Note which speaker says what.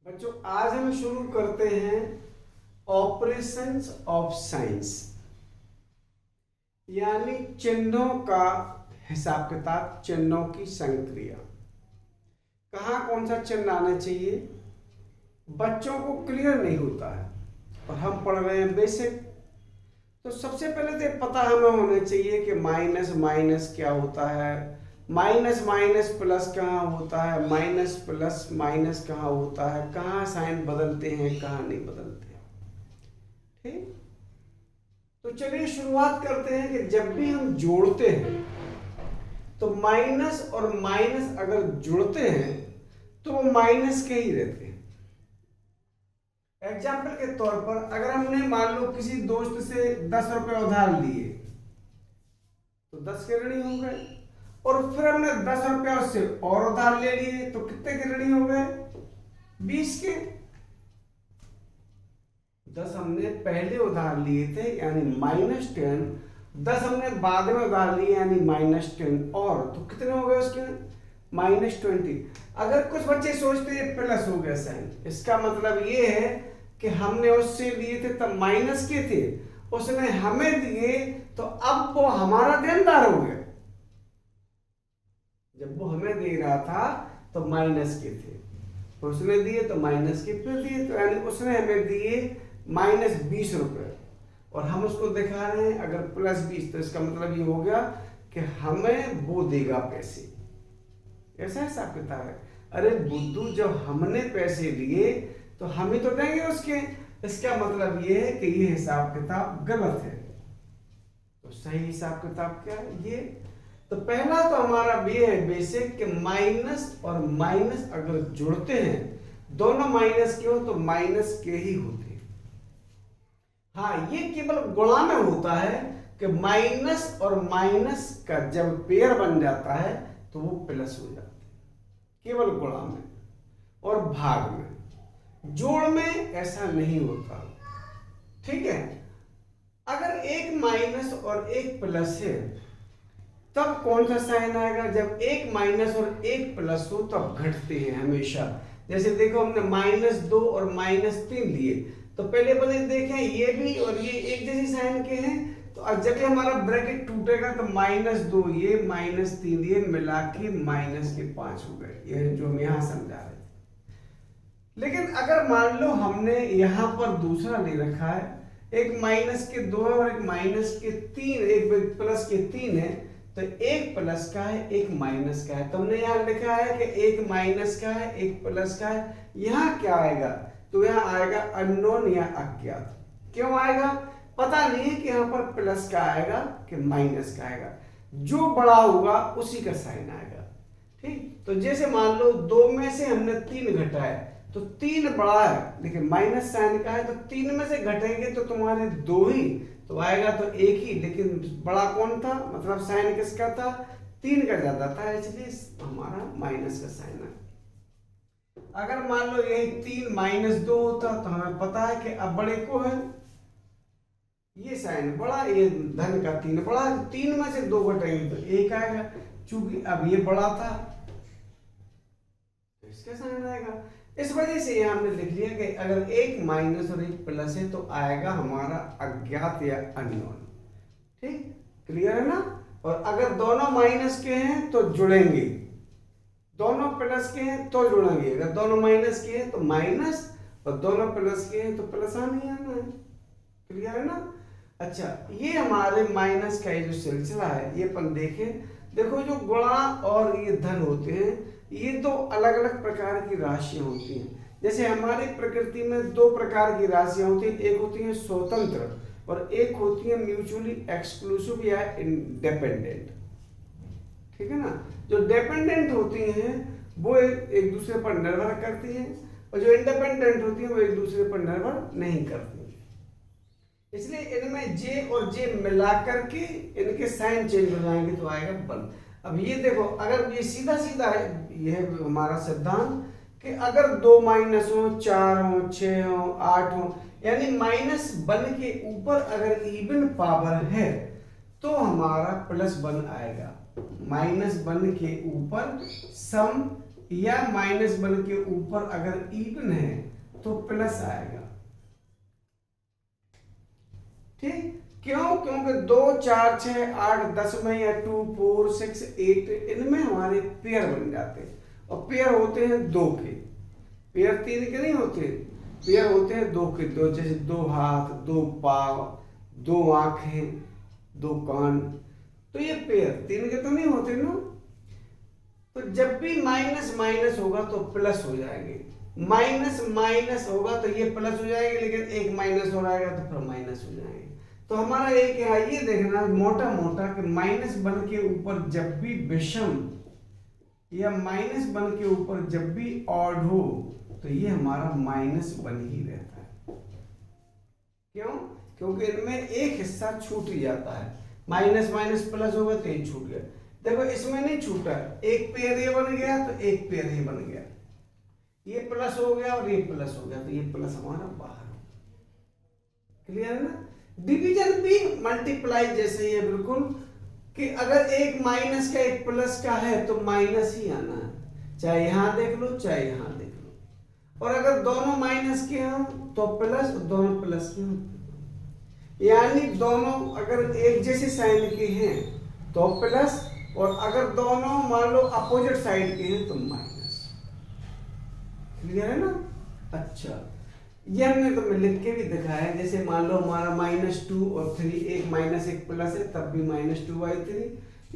Speaker 1: बच्चों आज हम शुरू करते हैं ऑपरेशंस ऑफ साइंस, यानी चिन्हों का हिसाब किताब, चिन्हों की संक्रिया। कहाँ कौन सा चिन्ह आना चाहिए बच्चों को क्लियर नहीं होता है और हम पढ़ रहे हैं बेसिक। तो सबसे पहले तो पता हमें होना चाहिए कि माइनस माइनस क्या होता है, माइनस माइनस प्लस कहाँ होता है, माइनस प्लस माइनस कहाँ होता है, कहाँ साइन बदलते हैं कहाँ नहीं बदलते हैं। ठीक, तो चलिए शुरुआत करते हैं कि जब भी हम जोड़ते हैं तो माइनस और माइनस अगर जुड़ते हैं तो वो माइनस के ही रहते हैं। एग्जाम्पल के तौर पर अगर हमने मान लो किसी दोस्त से 10 रुपए उधार लिए तो 10 के ऋणी हो गए, और फिर हमने 10 रुपया उससे और उधार ले लिए तो कितने के ऋणी हो गए, 20 के। 10 हमने पहले उधार लिए थे यानी -10, 10 हमने बाद में उधार लिए यानी -10, और तो कितने हो गए उसके, -20। अगर कुछ बच्चे सोचते हैं प्लस हो गया साइन, इसका मतलब ये है कि हमने उससे लिए थे तब माइनस के थे, उसने हमें दिए तो अब वो हमारा देनदार हो गया। जब वो हमें दे रहा था तो माइनस के थे, उसने दिए तो माइनस के फिर दिए, तो यानी उसने हमें दिए -20 रुपए और हम उसको दिखा रहे हैं अगर +20, तो इसका मतलब ये हो गया कि हमें वो देगा पैसे। ऐसा हिसाब किताब है। अरे बुद्धू, जब हमने पैसे लिए तो हम ही तो देंगे उसके, इसका मतलब ये है कि ये हिसाब किताब गलत है। तो सही हिसाब किताब क्या है ये, तो पहला तो हमारा ये है बेसिक कि माइनस और माइनस अगर जुड़ते हैं, दोनों माइनस के हो तो माइनस के ही होते हैं। हाँ, ये केवल गुणा में होता है कि माइनस और माइनस का जब पेयर बन जाता है तो वो प्लस हो जाता है, केवल गुणा में और भाग में। जोड़ में ऐसा नहीं होता। ठीक है, अगर एक माइनस और एक प्लस है तब कौन सा साइन आएगा, जब एक माइनस और एक प्लस हो तब घटते हैं हमेशा। जैसे देखो हमने -2 और -3 लिए, तो पहले अपने देखें ये भी और ये एक जैसी साइन के हैं, तो जब हमारा ब्रैकेट टूटेगा तो -2 ये -3 ये मिला के -5 हो गए, ये जो हम यहाँ समझा रहे थे। लेकिन अगर मान लो हमने यहाँ पर दूसरा ले रखा है, एक -2 है और एक -3, एक प्लस के 3 है, तो एक प्लस का है एक माइनस का है, तो हमने यहाँ लिखा है कि एक माइनस का है एक प्लस का है। यहाँ क्या आएगा, तो यहाँ आएगा अननोन या अज्ञात। क्यों आएगा, पता नहीं है कि यहाँ पर प्लस का आएगा कि माइनस का आएगा, जो बड़ा होगा उसी का साइन आएगा। ठीक, तो जैसे मान लो 2 में से हमने 3 घटाए तो 3 बड़ा है लेकिन माइनस साइन का है, तो 3 में से घटेंगे तो तुम्हारे 2 ही, तो आएगा तो 1 ही, लेकिन बड़ा कौन था, मतलब साइन किसका था, 3 का ज्यादा था, इसलिए हमारा माइनस का साइन है। अगर मान लो यही 3 -2 होता तो हमें पता है कि अब बड़े को है ये साइन बड़ा, ये धन का 3 बड़ा, 3 में से 2 घटेंगे तो 1 आएगा, चूंकि अब ये बड़ा था तो इसका साइन आएगा। इस वजह से यहाँ हमने लिख लिया कि अगर एक माइनस और एक प्लस है तो आएगा हमारा अज्ञात या अननोन। ठीक, क्लियर है ना। और अगर दोनों माइनस के हैं तो जुड़ेंगे, दोनों प्लस के हैं तो जुड़ेंगे, अगर दोनों माइनस के हैं तो माइनस और दोनों प्लस के हैं तो प्लस आना है। क्लियर है ना। अच्छा, ये हमारे माइनस का ये जो सिलसिला है ये अपन देखें। देखो जो गुणा और ये धन होते हैं ये दो अलग अलग प्रकार की राशियां होती हैं। जैसे हमारी प्रकृति में 2 प्रकार की राशियां होती हैं, एक होती है स्वतंत्र और एक होती है म्यूचुअली एक्सक्लूसिव या इंडिपेंडेंट। ठीक है ना, जो डिपेंडेंट होती हैं वो एक दूसरे पर निर्भर करती हैं और जो इंडिपेंडेंट होती हैं वो एक दूसरे पर निर्भर नहीं करती हैं। इसलिए इनमें जे और जे मिलाकर के इनके साइन चेंज हो जाएंगे तो आएगा बल। अब ये देखो, अगर ये सीधा सीधा है, ये है हमारा सिद्धांत कि अगर 2 माइनस हो, 4 हो, 6 हो, 8 हो, यानी -1 के ऊपर अगर इवन पावर है तो हमारा +1 आएगा। -1 के ऊपर सम या माइनस बन के ऊपर अगर इवन है तो प्लस आएगा। ठीक, क्यों? क्योंकि 2 4 6 8 10 में या 2 4 6 8 इनमें हमारे पेयर बन जाते हैं, और पेयर होते हैं 2 के, पेयर 3 के नहीं होते, पेयर होते हैं 2 के। 2 जैसे 2 हाथ, 2 पाँव, 2 आंखें, 2 कान, तो ये पेयर 3 के तो नहीं होते ना। तो जब भी माइनस माइनस होगा तो प्लस हो जाएंगे, माइनस माइनस होगा तो ये प्लस हो जाएंगे, लेकिन एक माइनस हो रहेगा तो फिर माइनस हो जाएंगे। तो हमारा एक है ये देखना मोटा मोटा कि माइनस बन के ऊपर जब भी विषम या माइनस बन के ऊपर जब भी ऑड हो तो ये हमारा माइनस बन ही रहता है। क्यों? क्योंकि इनमें एक हिस्सा छूट ही जाता है, माइनस माइनस प्लस होगा तो ये छूट गया। देखो इसमें नहीं छूटा, एक पेयर ये बन गया तो एक पेयर ये बन गया, ये प्लस हो गया और ये प्लस हो गया, तो ये प्लस हमारा बाहर हो। क्लियर है ना? डिवीजन भी मल्टीप्लाई जैसे ही है बिल्कुल, कि अगर एक माइनस का एक प्लस का है तो माइनस ही आना है, चाहे यहां देख लो चाहे यहां देख लो। और अगर दोनों माइनस के हों तो प्लस, दोनों प्लस के हों, यानी दोनों अगर एक जैसे साइन के हैं तो प्लस, और अगर दोनों मान लो अपोजिट साइड के हैं तो माइनस। क्लियर है ना? अच्छा, ये हमने तो लिख के भी दिखाया है, जैसे मान लो हमारा -2 और 3, एक माइनस एक प्लस है तब भी -2/3,